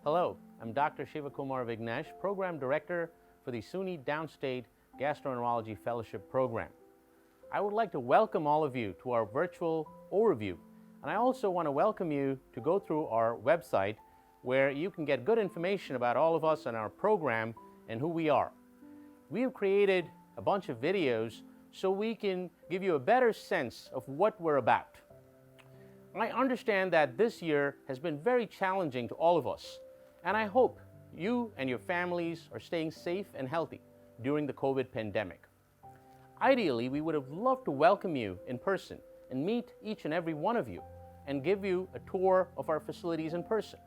Hello, I'm Dr. Shivakumar Vignesh, Program Director for the SUNY Downstate Gastroenterology Fellowship Program. I would like to welcome all of you to our virtual overview, and I also want to welcome you to go through our website where you can get good information about all of us and our program and who we are. We have created a bunch of videos so we can give you a better sense of what we're about. I understand that this year has been very challenging to all of us, and I hope you and your families are staying safe and healthy during the COVID pandemic. Ideally, we would have loved to welcome you in person and meet each and every one of you and give you a tour of our facilities in person.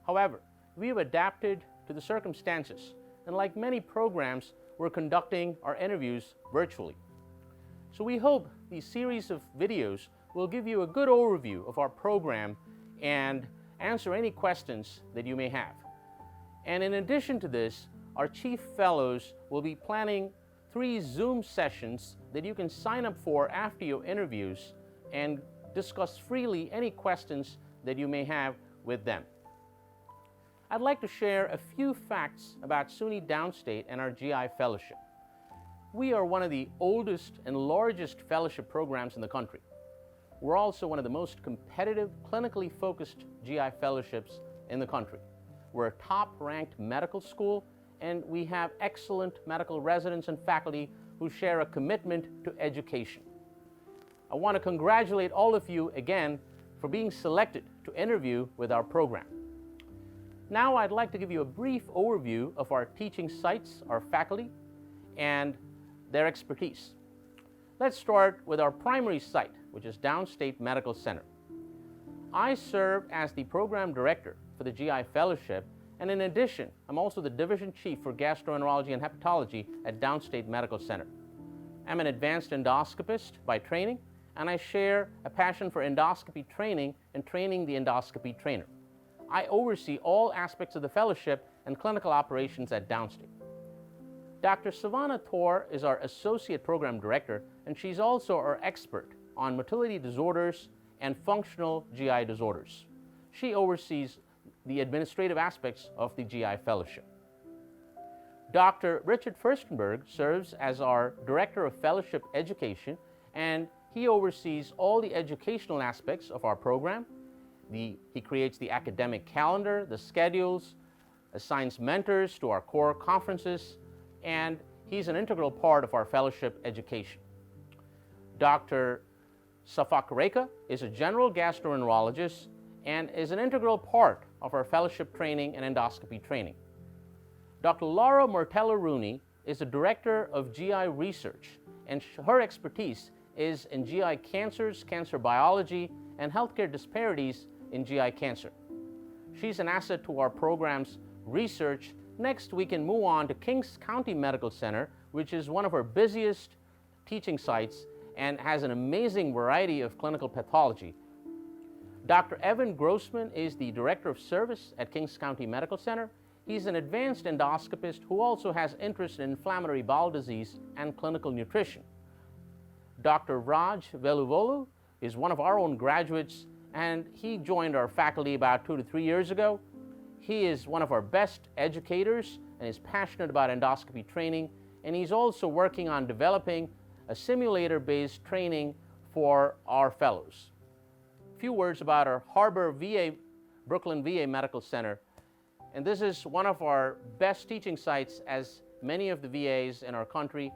However, we have adapted to the circumstances, and like many programs, we're conducting our interviews virtually. So we hope these series of videos will give you a good overview of our program and answer any questions that you may have. And in addition to this, our Chief Fellows will be planning 3 Zoom sessions that you can sign up for after your interviews and discuss freely any questions that you may have with them. I'd like to share a few facts about SUNY Downstate and our GI Fellowship. We are one of the oldest and largest fellowship programs in the country. We're also one of the most competitive, clinically focused GI fellowships in the country. We're a top-ranked medical school, and we have excellent medical residents and faculty who share a commitment to education. I want to congratulate all of you again for being selected to interview with our program. Now I'd like to give you a brief overview of our teaching sites, our faculty, and their expertise. Let's start with our primary site, which is Downstate Medical Center. I serve as the Program Director for the GI Fellowship, and in addition, I'm also the Division Chief for Gastroenterology and Hepatology at Downstate Medical Center. I'm an advanced endoscopist by training, and I share a passion for endoscopy training and training the endoscopy trainer. I oversee all aspects of the fellowship and clinical operations at Downstate. Dr. Savannah Thor is our Associate Program Director, and she's also our expert on motility disorders and functional GI disorders. She oversees the administrative aspects of the GI Fellowship. Dr. Richard Furstenberg serves as our Director of Fellowship Education, and he oversees all the educational aspects of our program. He creates the academic calendar, the schedules, assigns mentors to our core conferences, and he's an integral part of our fellowship education. Dr. Safak Reka is a general gastroenterologist and is an integral part of our fellowship training and endoscopy training. Dr. Laura Martello-Rooney is the Director of GI Research, and her expertise is in GI cancers, cancer biology, and healthcare disparities in GI cancer. She's an asset to our program's research. Next, we can move on to Kings County Medical Center, which is one of our busiest teaching sites and has an amazing variety of clinical pathology. Dr. Evan Grossman is the Director of Service at Kings County Medical Center. He's an advanced endoscopist who also has interest in inflammatory bowel disease and clinical nutrition. Dr. Raj Veluvolu is one of our own graduates, and he joined our faculty about 2 to 3 years ago. He is one of our best educators and is passionate about endoscopy training, and he's also working on developing a simulator-based training for our fellows. A few words about our Harbor VA, Brooklyn VA Medical Center, and this is one of our best teaching sites as many of the VAs in our country.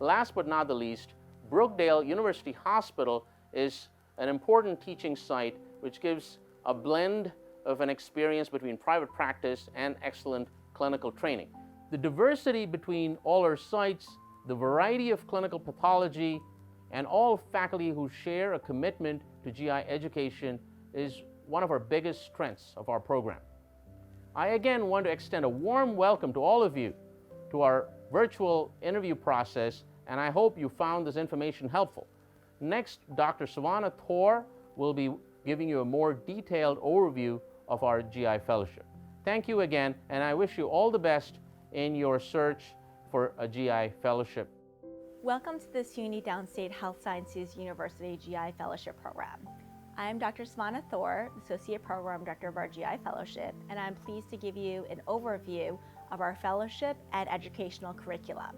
Last but not the least, Brookdale University Hospital is an important teaching site which gives a blend of an experience between private practice and excellent clinical training. The diversity between all our sites, the variety of clinical pathology, and all faculty who share a commitment to GI education is one of our biggest strengths of our program. I again want to extend a warm welcome to all of you to our virtual interview process, and I hope you found this information helpful. Next, Dr. Savannah Thor will be giving you a more detailed overview of our GI Fellowship. Thank you again, and I wish you all the best in your search for a GI Fellowship. Welcome to the SUNY Downstate Health Sciences University GI Fellowship Program. I'm Dr. Savannah Thor, Associate Program Director of our GI Fellowship, and I'm pleased to give you an overview of our fellowship and educational curriculum.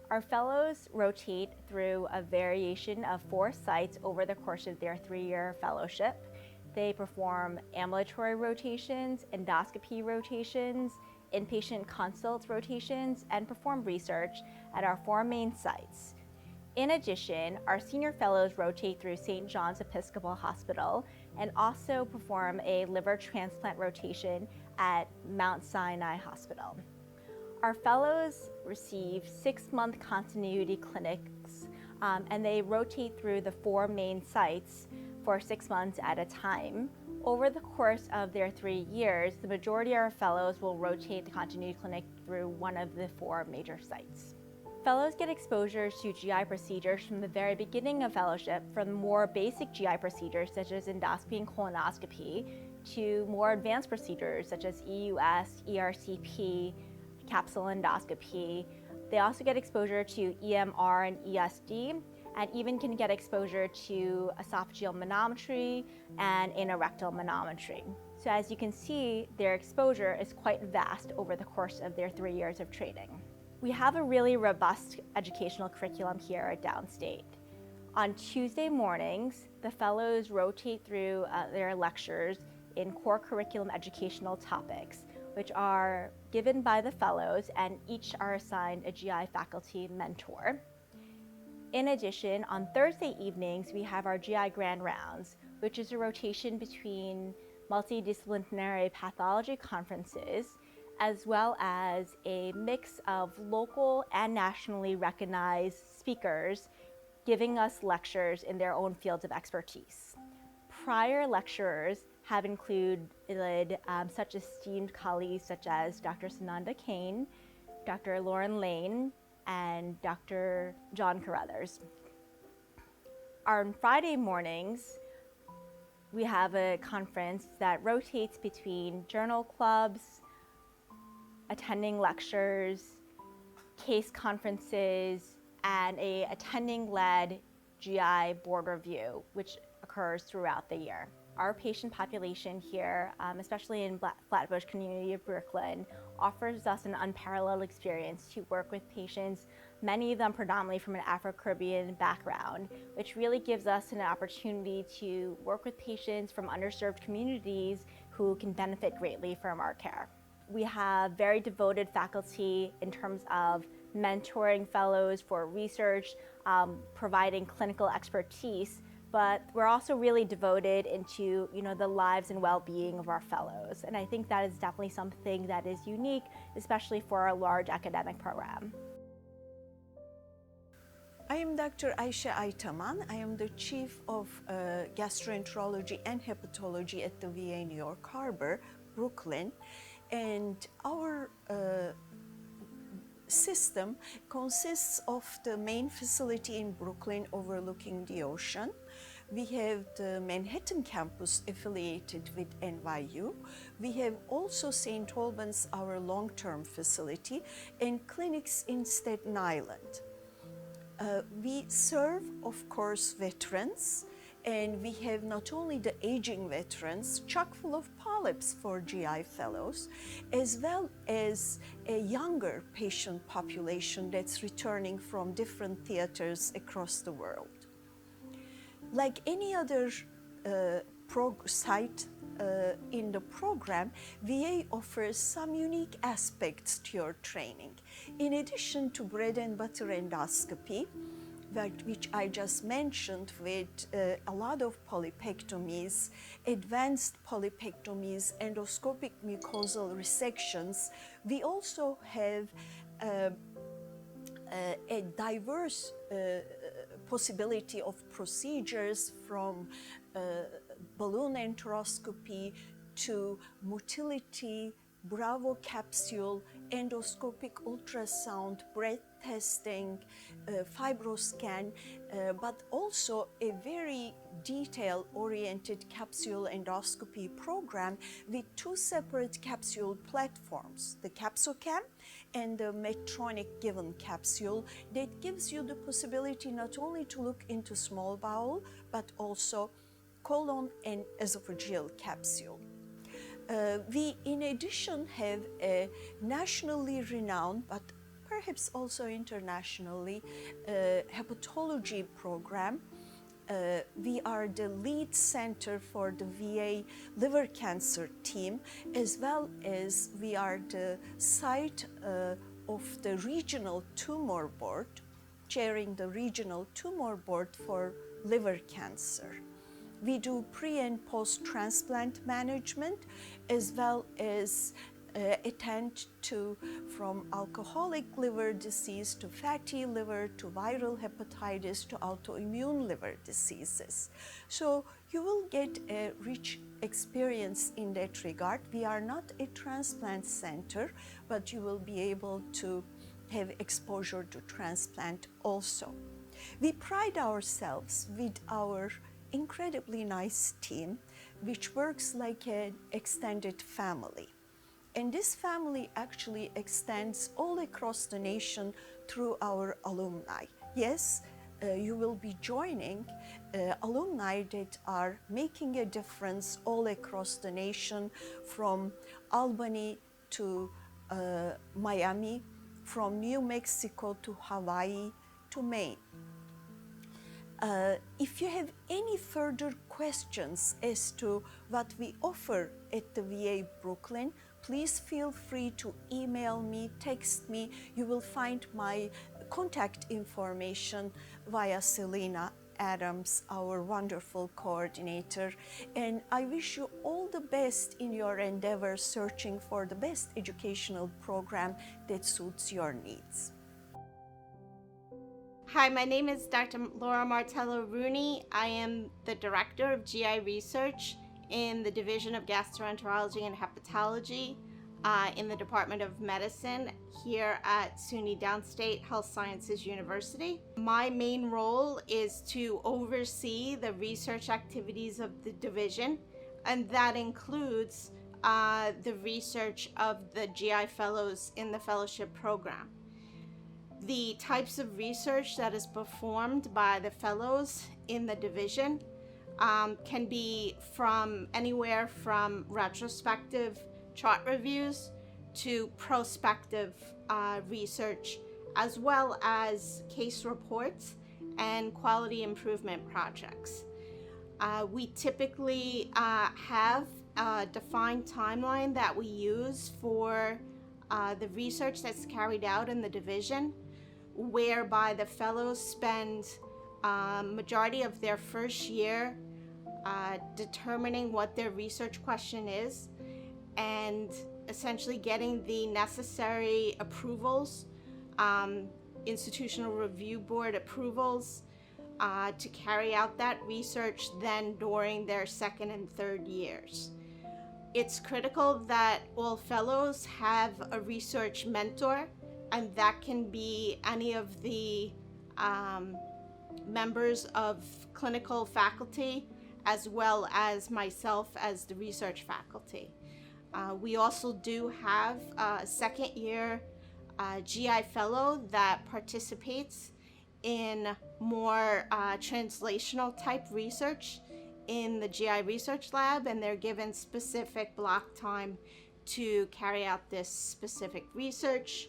Our fellows rotate through a variation of 4 sites over the course of their 3-year fellowship. They perform ambulatory rotations, endoscopy rotations, inpatient consult rotations, and perform research at our 4 main sites. In addition, our senior fellows rotate through St. John's Episcopal Hospital and also perform a liver transplant rotation at Mount Sinai Hospital. Our fellows receive 6-month continuity clinics, and they rotate through the 4 main sites for 6 months at a time. Over the course of their 3 years, the majority of our fellows will rotate the continuity clinic through one of the 4 major sites. Fellows get exposure to GI procedures from the very beginning of fellowship, from more basic GI procedures such as endoscopy and colonoscopy to more advanced procedures such as EUS, ERCP, capsule endoscopy. They also get exposure to EMR and ESD, and even can get exposure to esophageal manometry and anorectal manometry. So as you can see, their exposure is quite vast over the course of their 3 years of training. We have a really robust educational curriculum here at Downstate. On Tuesday mornings, the fellows rotate through their lectures in core curriculum educational topics, which are given by the fellows, and each are assigned a GI faculty mentor. In addition, on Thursday evenings, we have our GI Grand Rounds, which is a rotation between multidisciplinary pathology conferences, as well as a mix of local and nationally recognized speakers giving us lectures in their own fields of expertise. Prior lecturers have included such esteemed colleagues such as Dr. Sananda Kane, Dr. Lauren Lane, and Dr. John Carruthers. On Friday mornings, we have a conference that rotates between journal clubs, attending lectures, case conferences, and a attending-led GI board review, which occurs throughout the year. Our patient population here, especially in Flatbush community of Brooklyn, offers us an unparalleled experience to work with patients, many of them predominantly from an Afro-Caribbean background, which really gives us an opportunity to work with patients from underserved communities who can benefit greatly from our care. We have very devoted faculty in terms of mentoring fellows for research, providing clinical expertise, but we're also really devoted into the lives and well-being of our fellows. And I think that is definitely something that is unique, especially for a large academic program. I am Dr. Ayşe Aytaman. I am the Chief of Gastroenterology and Hepatology at the VA New York Harbor, Brooklyn. And our system consists of the main facility in Brooklyn overlooking the ocean. We have the Manhattan campus affiliated with NYU. We have also St. Albans, our long-term facility, and clinics in Staten Island. We serve, of course, veterans, and we have not only the aging veterans, chock full of polyps for GI fellows, as well as a younger patient population that's returning from different theaters across the world. Like any other site in the program, VA offers some unique aspects to your training. In addition to bread and butter endoscopy, which I just mentioned, with a lot of polypectomies, advanced polypectomies, endoscopic mucosal resections, we also have a diverse possibility of procedures, from balloon enteroscopy to motility, Bravo capsule, endoscopic ultrasound, breath testing, fibroscan, but also a very detail-oriented capsule endoscopy program with 2 separate capsule platforms, the CapsoCam and the Medtronic given capsule, that gives you the possibility not only to look into small bowel, but also colon and esophageal capsule. We, in addition, have a nationally renowned, but perhaps also internationally, hepatology program. We are the lead center for the VA liver cancer team, as well as we are the site of the regional tumor board, chairing the regional tumor board for liver cancer. We do pre and post-transplant management, as well as attend to from alcoholic liver disease to fatty liver to viral hepatitis to autoimmune liver diseases. So you will get a rich experience in that regard. We are not a transplant center, but you will be able to have exposure to transplant also. We pride ourselves with our incredibly nice team, which works like an extended family. And this family actually extends all across the nation through our alumni. Yes, you will be joining alumni that are making a difference all across the nation, from Albany to Miami, from New Mexico to Hawaii to Maine. If you have any further questions as to what we offer at the VA Brooklyn, please feel free to email me, text me. You will find my contact information via Selena Adams, our wonderful coordinator. And I wish you all the best in your endeavor searching for the best educational program that suits your needs. Hi, my name is Dr. Laura Martello-Rooney. I am the Director of GI Research in the Division of Gastroenterology and Hepatology in the Department of Medicine here at SUNY Downstate Health Sciences University. My main role is to oversee the research activities of the division, and that includes the research of the GI fellows in the fellowship program. The types of research that is performed by the fellows in the division can be from anywhere from retrospective chart reviews to prospective research, as well as case reports and quality improvement projects. We typically have a defined timeline that we use for the research that's carried out in the division, whereby the fellows spend majority of their first year determining what their research question is and essentially getting the necessary approvals, institutional review board approvals to carry out that research then during their second and third years. It's critical that all fellows have a research mentor, and that can be any of the members of clinical faculty, as well as myself as the research faculty. We also do have a second year GI fellow that participates in more translational type research in the GI research lab, and they're given specific block time to carry out this specific research.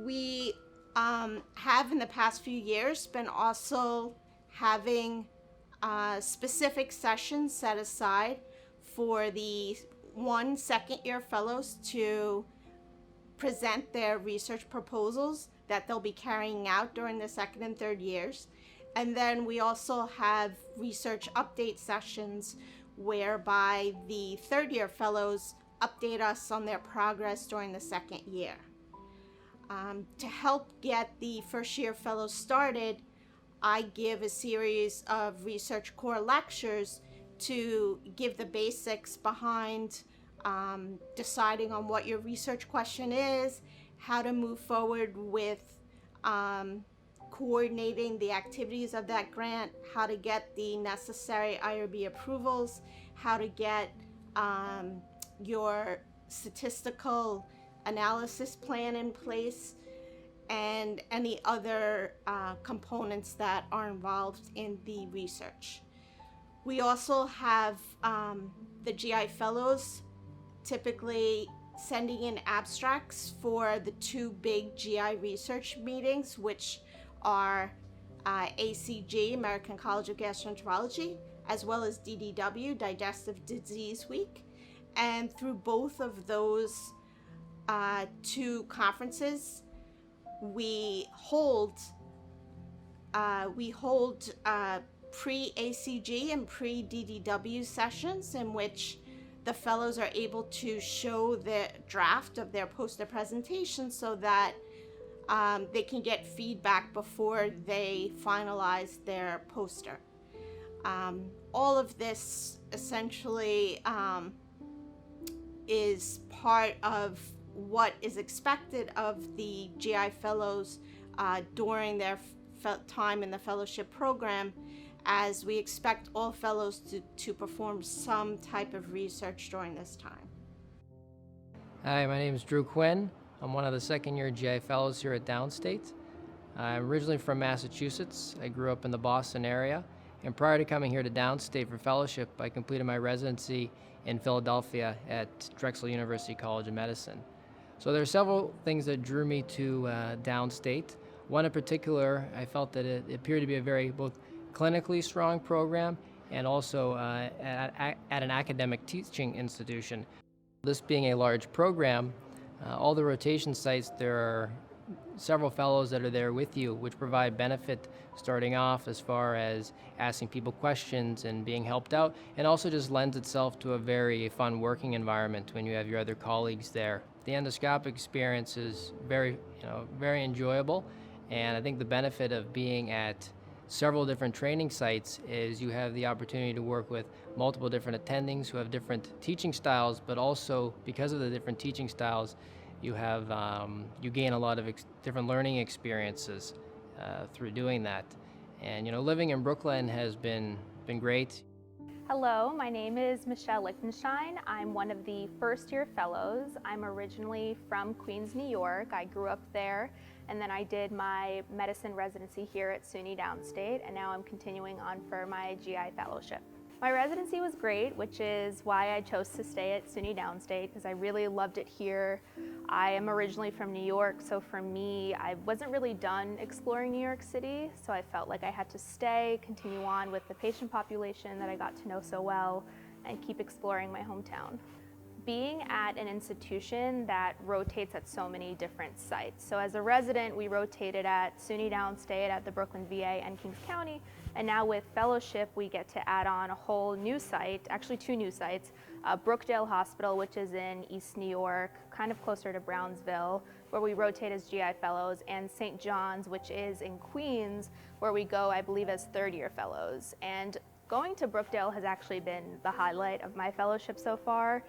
We have in the past few years been also having specific sessions set aside for the second year fellows to present their research proposals that they'll be carrying out during the second and third years. And then we also have research update sessions whereby the third year fellows update us on their progress during the second year. To help get the first year fellows started, I give a series of research core lectures to give the basics behind deciding on what your research question is, how to move forward with coordinating the activities of that grant, how to get the necessary IRB approvals, how to get your statistical analysis plan in place, and any other components that are involved in the research. We also have the GI fellows typically sending in abstracts for the two big GI research meetings, which are ACG, American College of Gastroenterology, as well as DDW, Digestive Disease Week. And through both of those two conferences, we hold pre-ACG and pre-DDW sessions in which the fellows are able to show the draft of their poster presentation so that they can get feedback before they finalize their poster. All of this essentially is part of what is expected of the GI fellows during their time in the fellowship program, as we expect all fellows to perform some type of research during this time. Hi, my name is Drew Quinn. I'm one of the second-year GI fellows here at Downstate. I'm originally from Massachusetts. I grew up in the Boston area, and prior to coming here to Downstate for fellowship, I completed my residency in Philadelphia at Drexel University College of Medicine. So there are several things that drew me to Downstate. One in particular, I felt that it appeared to be a very both clinically strong program and also at an academic teaching institution. This being a large program, all the rotation sites, there are several fellows that are there with you, which provide benefit starting off as far as asking people questions and being helped out, and also just lends itself to a very fun working environment when you have your other colleagues there. The endoscopic experience is very enjoyable, and I think the benefit of being at several different training sites is you have the opportunity to work with multiple different attendings who have different teaching styles, but also because of the different teaching styles, you have you gain a lot of different learning experiences through doing that. And living in Brooklyn has been great. Hello, my name is Michelle Lichtenstein. I'm one of the first-year fellows. I'm originally from Queens, New York. I grew up there, and then I did my medicine residency here at SUNY Downstate, and now I'm continuing on for my GI fellowship. My residency was great, which is why I chose to stay at SUNY Downstate, because I really loved it here. I am originally from New York, so for me, I wasn't really done exploring New York City, so I felt like I had to stay, continue on with the patient population that I got to know so well, and keep exploring my hometown. Being at an institution that rotates at so many different sites. So as a resident, we rotated at SUNY Downstate, at the Brooklyn VA, and Kings County. And now with fellowship, we get to add on a whole new site, actually two new sites, Brookdale Hospital, which is in East New York, kind of closer to Brownsville, where we rotate as GI fellows, and St. John's, which is in Queens, where we go, I believe, as third-year fellows. And going to Brookdale has actually been the highlight of my fellowship so far.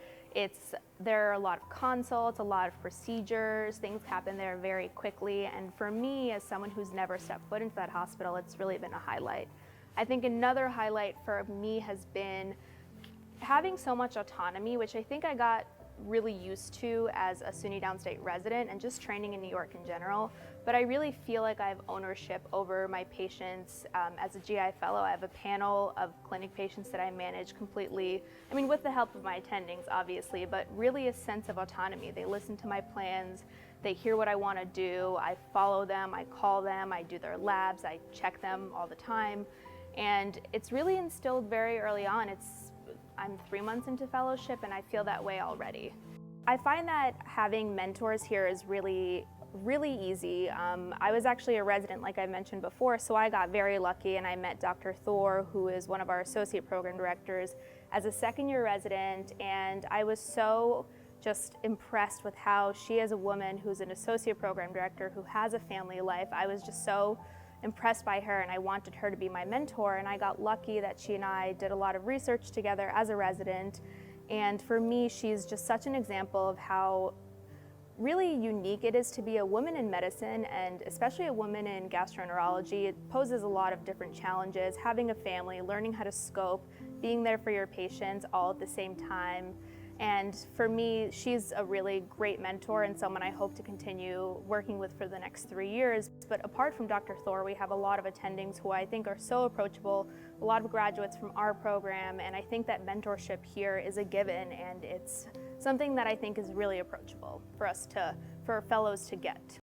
There are a lot of consults, a lot of procedures, things happen there very quickly, and for me, as someone who's never stepped foot into that hospital, it's really been a highlight. I think another highlight for me has been having so much autonomy, which I think I got really used to as a SUNY Downstate resident and just training in New York in general, but I really feel like I have ownership over my patients. As a GI fellow, I have a panel of clinic patients that I manage completely, with the help of my attendings, obviously, but really a sense of autonomy. They listen to my plans, they hear what I want to do, I follow them, I call them, I do their labs, I check them all the time, and it's really instilled very early on. I'm 3 months into fellowship and I feel that way already. I find that having mentors here is really easy. I was actually a resident, like I mentioned before, so I got very lucky and I met Dr. Thor, who is one of our associate program directors, as a second-year resident, and I was so just impressed with how she, as a woman who's an associate program director who has a family life, I was just so impressed by her and I wanted her to be my mentor, and I got lucky that she and I did a lot of research together as a resident, and for me she's just such an example of how really unique it is to be a woman in medicine, and especially a woman in gastroenterology. It poses a lot of different challenges, having a family, learning how to scope, being there for your patients all at the same time. And for me, she's a really great mentor and someone I hope to continue working with for the next 3 years. But apart from Dr. Thor, we have a lot of attendings who I think are so approachable, a lot of graduates from our program, and I think that mentorship here is a given, and it's something that I think is really approachable for fellows to get.